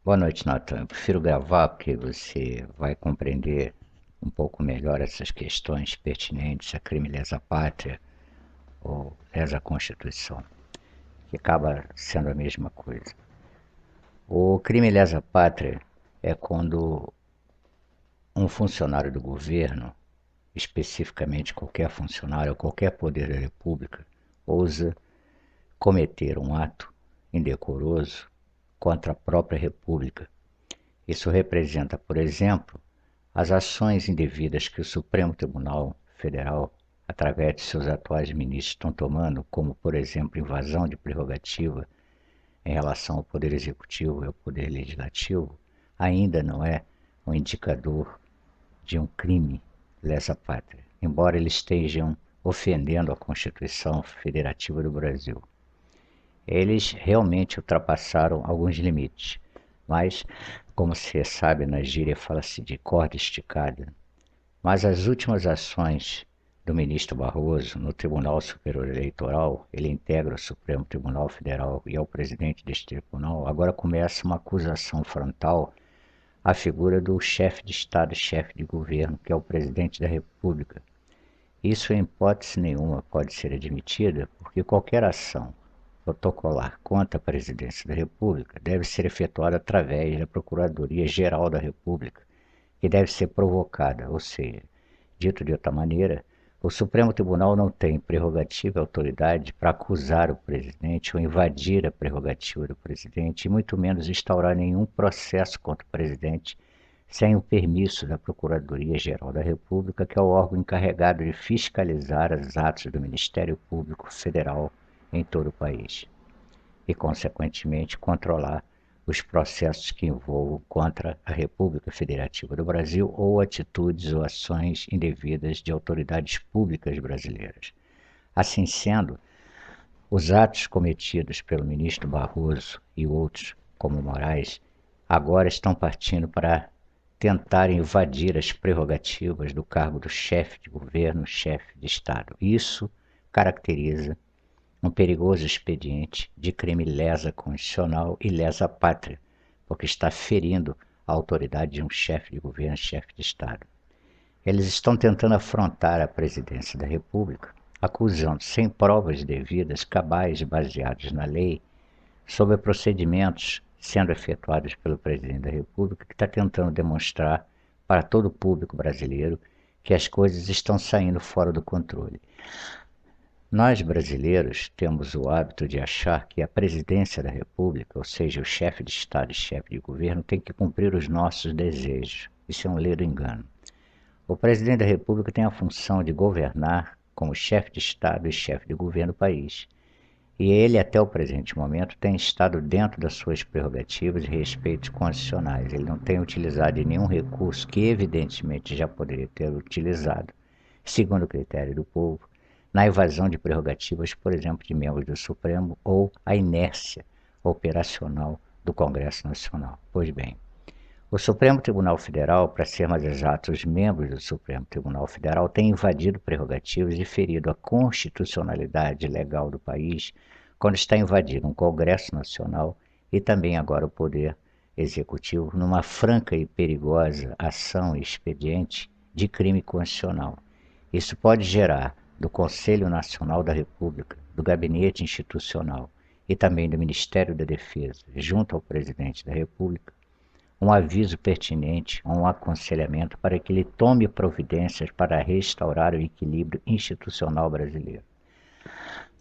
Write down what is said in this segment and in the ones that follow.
Boa noite, Nathan. Eu prefiro gravar porque você vai compreender um pouco melhor essas questões pertinentes a crime lesa pátria ou lesa Constituição, que acaba sendo a mesma coisa. O crime lesa pátria é quando um funcionário do governo, especificamente qualquer funcionário ou qualquer poder da República, ousa cometer um ato indecoroso contra a própria República. Isso representa, por exemplo, as ações indevidas que o Supremo Tribunal Federal, através de seus atuais ministros, estão tomando, como, por exemplo, invasão de prerrogativa em relação ao Poder Executivo e ao Poder Legislativo, ainda não é um indicador de um crime lesa pátria, embora eles estejam ofendendo a Constituição Federativa do Brasil. Eles realmente ultrapassaram alguns limites, mas, como você sabe, na gíria fala-se de corda esticada. Mas as últimas ações do ministro Barroso no Tribunal Superior Eleitoral, ele integra o Supremo Tribunal Federal e é o presidente deste tribunal, agora começa uma acusação frontal à figura do chefe de Estado, chefe de governo, que é o presidente da República. Isso, em hipótese nenhuma, pode ser admitida, porque qualquer ação protocolar contra a Presidência da República deve ser efetuada através da Procuradoria-Geral da República, que deve ser provocada, ou seja, dito de outra maneira, o Supremo Tribunal não tem prerrogativa e autoridade para acusar o presidente ou invadir a prerrogativa do presidente, e muito menos instaurar nenhum processo contra o presidente sem o permisso da Procuradoria-Geral da República, que é o órgão encarregado de fiscalizar os atos do Ministério Público Federal em todo o país e, consequentemente, controlar os processos que envolvam contra a República Federativa do Brasil ou atitudes ou ações indevidas de autoridades públicas brasileiras. Assim sendo, os atos cometidos pelo ministro Barroso e outros, como Moraes, agora estão partindo para tentar invadir as prerrogativas do cargo do chefe de governo, chefe de Estado. Isso caracteriza um perigoso expediente de crime lesa constitucional e lesa pátria, porque está ferindo a autoridade de um chefe de governo, chefe de Estado. Eles estão tentando afrontar a presidência da República, acusando, sem provas devidas, cabais baseados na lei, sobre procedimentos sendo efetuados pelo presidente da República, que está tentando demonstrar para todo o público brasileiro que as coisas estão saindo fora do controle. Nós, brasileiros, temos o hábito de achar que a presidência da República, ou seja, o chefe de Estado e chefe de governo, tem que cumprir os nossos desejos. Isso é um ledo engano. O presidente da República tem a função de governar como chefe de Estado e chefe de governo do país. E ele, até o presente momento, tem estado dentro das suas prerrogativas e respeitos constitucionais. Ele não tem utilizado nenhum recurso que, evidentemente, já poderia ter utilizado, segundo o critério do povo, na invasão de prerrogativas, por exemplo, de membros do Supremo ou a inércia operacional do Congresso Nacional. Pois bem, o Supremo Tribunal Federal, para ser mais exato, os membros do Supremo Tribunal Federal têm invadido prerrogativas e ferido a constitucionalidade legal do país quando está invadindo um Congresso Nacional e também agora o Poder Executivo numa franca e perigosa ação e expediente de crime constitucional. Isso pode gerar do Conselho Nacional da República, do Gabinete Institucional e também do Ministério da Defesa, junto ao Presidente da República, um aviso pertinente, um aconselhamento para que ele tome providências para restaurar o equilíbrio institucional brasileiro.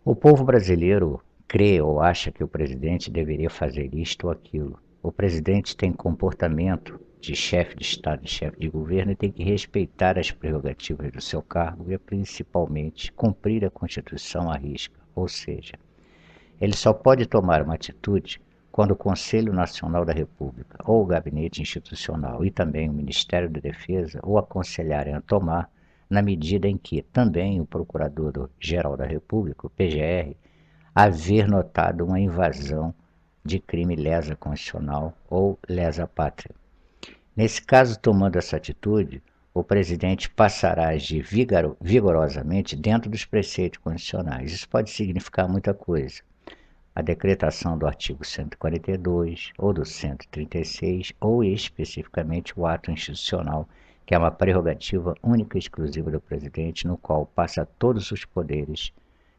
O povo brasileiro crê ou acha que o presidente deveria fazer isto ou aquilo. O presidente tem comportamento de chefe de Estado e chefe de governo e tem que respeitar as prerrogativas do seu cargo e, principalmente, cumprir a Constituição à risca, ou seja, ele só pode tomar uma atitude quando o Conselho Nacional da República, ou o Gabinete Institucional e também o Ministério da Defesa o aconselharem a tomar, na medida em que também o Procurador-Geral da República, o PGR, haver notado uma invasão de crime lesa constitucional ou lesa pátria. Nesse caso, tomando essa atitude, o presidente passará a agir vigorosamente dentro dos preceitos constitucionais. Isso pode significar muita coisa. a decretação do artigo 142 ou do 136, ou especificamente o ato institucional, que é uma prerrogativa única e exclusiva do presidente, no qual passa todos os poderes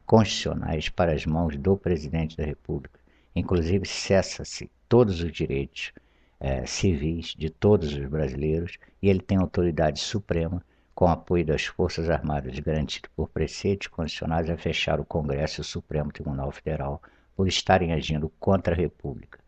constitucionais para as mãos do presidente da República. Inclusive cessa-se todos os direitos civis de todos os brasileiros, e ele tem autoridade suprema, com apoio das Forças Armadas, garantido por preceitos constitucionais, a fechar o Congresso e o Supremo Tribunal Federal por estarem agindo contra a República.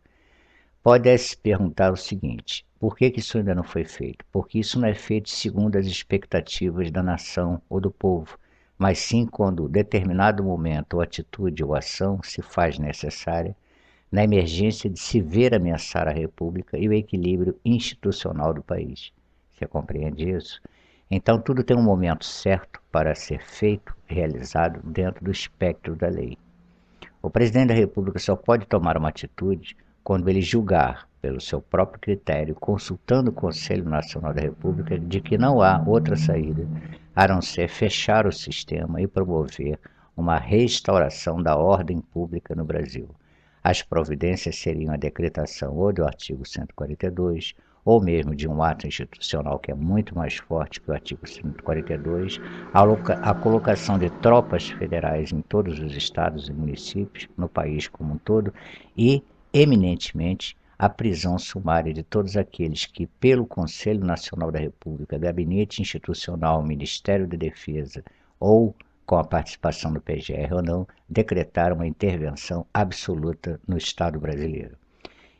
Pode-se perguntar o seguinte: por que isso ainda não foi feito? Porque isso não é feito segundo as expectativas da nação ou do povo, mas sim quando determinado momento ou atitude ou ação se faz necessária na emergência de se ver ameaçar a República e o equilíbrio institucional do país. Você compreende isso? Então tudo tem um momento certo para ser feito, realizado dentro do espectro da lei. O presidente da República só pode tomar uma atitude quando ele julgar, pelo seu próprio critério, consultando o Conselho Nacional da República, de que não há outra saída a não ser fechar o sistema e promover uma restauração da ordem pública no Brasil. As providências seriam a decretação ou do artigo 142, ou mesmo de um ato institucional que é muito mais forte que o artigo 142, a colocação de tropas federais em todos os estados e municípios, no país como um todo, e, eminentemente, a prisão sumária de todos aqueles que, pelo Conselho Nacional da República, Gabinete Institucional, Ministério da Defesa ou com a participação do PGR ou não, decretaram uma intervenção absoluta no Estado brasileiro.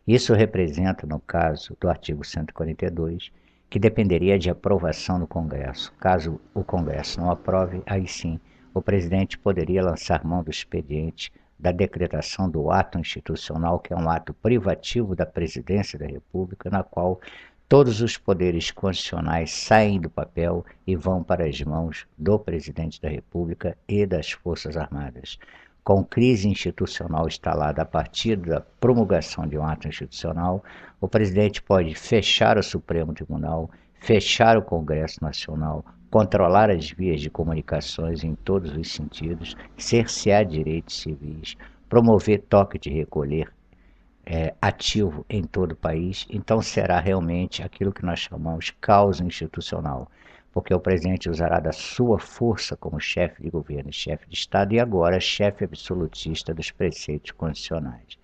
Isso representa, no caso do artigo 142, que dependeria de aprovação no Congresso. Caso o Congresso não aprove, aí sim, o presidente poderia lançar mão do expediente da decretação do ato institucional, que é um ato privativo da Presidência da República, na qual todos os poderes constitucionais saem do papel e vão para as mãos do presidente da República e das Forças Armadas. Com crise institucional instalada a partir da promulgação de um ato institucional, o presidente pode fechar o Supremo Tribunal, fechar o Congresso Nacional, controlar as vias de comunicações em todos os sentidos, cercear direitos civis, promover toque de recolher ativo em todo o país. Então será realmente aquilo que nós chamamos caos institucional, porque o presidente usará da sua força como chefe de governo e chefe de Estado e agora chefe absolutista dos preceitos constitucionais.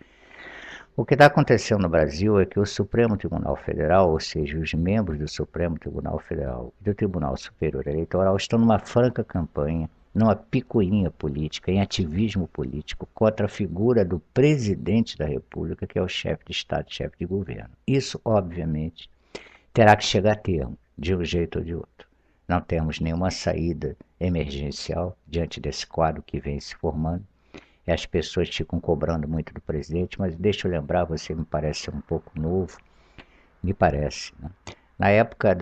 O que está acontecendo no Brasil é que o Supremo Tribunal Federal, ou seja, os membros do Supremo Tribunal Federal e do Tribunal Superior Eleitoral, estão numa franca campanha, numa picuinha política, em ativismo político, contra a figura do presidente da República, que é o chefe de Estado, chefe de governo. Isso, obviamente, terá que chegar a termo, de um jeito ou de outro. Não temos nenhuma saída emergencial diante desse quadro que vem se formando. E as pessoas ficam cobrando muito do presidente, mas deixa eu lembrar, você me parece ser um pouco novo, me parece, né? Na época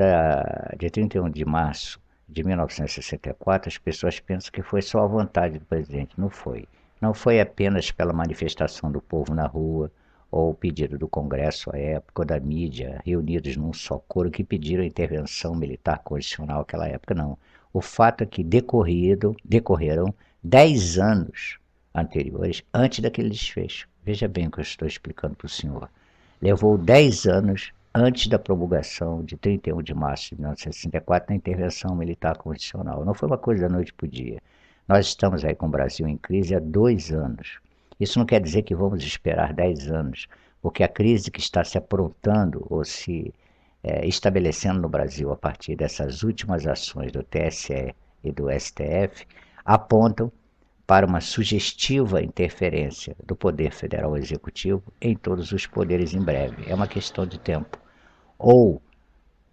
de 31 de março de 1964, as pessoas pensam que foi só a vontade do presidente. Não foi. Não foi apenas pela manifestação do povo na rua, ou o pedido do Congresso à época, ou da mídia, reunidos num só coro, que pediram a intervenção militar constitucional naquela época, não. O fato é que decorreram 10 anos anteriores, antes daquele desfecho. Veja bem o que eu estou explicando para o senhor. Levou 10 anos antes da promulgação de 31 de março de 1964 na intervenção militar constitucional. Não foi uma coisa da noite para o dia. Nós estamos aí com o Brasil em crise há 2 anos. Isso não quer dizer que vamos esperar 10 anos, porque a crise que está se aprontando ou se estabelecendo no Brasil a partir dessas últimas ações do TSE e do STF apontam para uma sugestiva interferência do Poder Federal Executivo em todos os poderes em breve. É uma questão de tempo. Ou,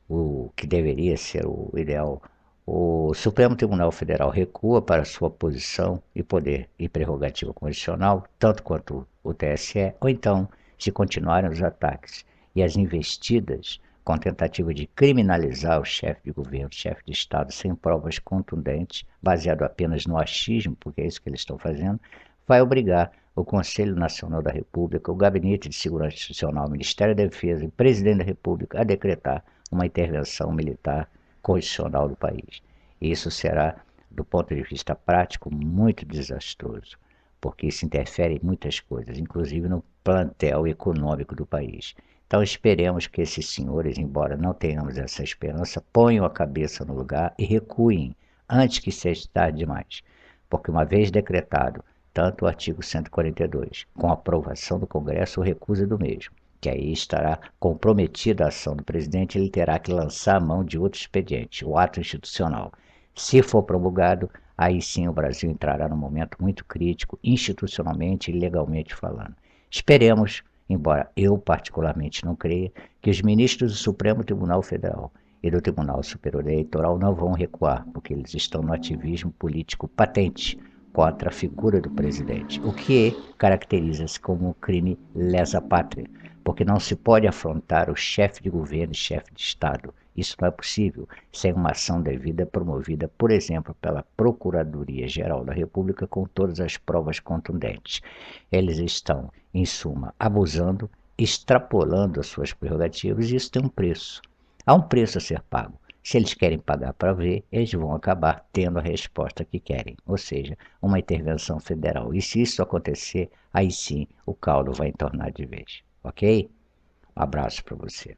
o que deveria ser o ideal, o Supremo Tribunal Federal recua para sua posição e poder e prerrogativa constitucional, tanto quanto o TSE, ou então, se continuarem os ataques e as investidas com tentativa de criminalizar o chefe de governo, chefe de Estado, sem provas contundentes, baseado apenas no achismo, porque é isso que eles estão fazendo, vai obrigar o Conselho Nacional da República, o Gabinete de Segurança Institucional, o Ministério da Defesa e o Presidente da República a decretar uma intervenção militar constitucional do país. Isso será, do ponto de vista prático, muito desastroso, porque isso interfere em muitas coisas, inclusive no plantel econômico do país. Então esperemos que esses senhores, embora não tenhamos essa esperança, ponham a cabeça no lugar e recuem antes que seja tarde demais. Porque uma vez decretado tanto o artigo 142, com a aprovação do Congresso ou recusa do mesmo, que aí estará comprometida a ação do presidente, ele terá que lançar a mão de outro expediente, o ato institucional. Se for promulgado, aí sim o Brasil entrará num momento muito crítico, institucionalmente e legalmente falando. Esperemos, embora eu particularmente não creia, que os ministros do Supremo Tribunal Federal e do Tribunal Superior Eleitoral não vão recuar, porque eles estão no ativismo político patente contra a figura do presidente, o que caracteriza-se como um crime lesa pátria, porque não se pode afrontar o chefe de governo e chefe de Estado. Isso não é possível sem uma ação devida promovida, por exemplo, pela Procuradoria-Geral da República com todas as provas contundentes. Eles estão, em suma, abusando, extrapolando as suas prerrogativas e isso tem um preço. Há um preço a ser pago. Se eles querem pagar para ver, eles vão acabar tendo a resposta que querem, ou seja, uma intervenção federal. E se isso acontecer, aí sim o caldo vai entornar de vez. Ok? Um abraço para você.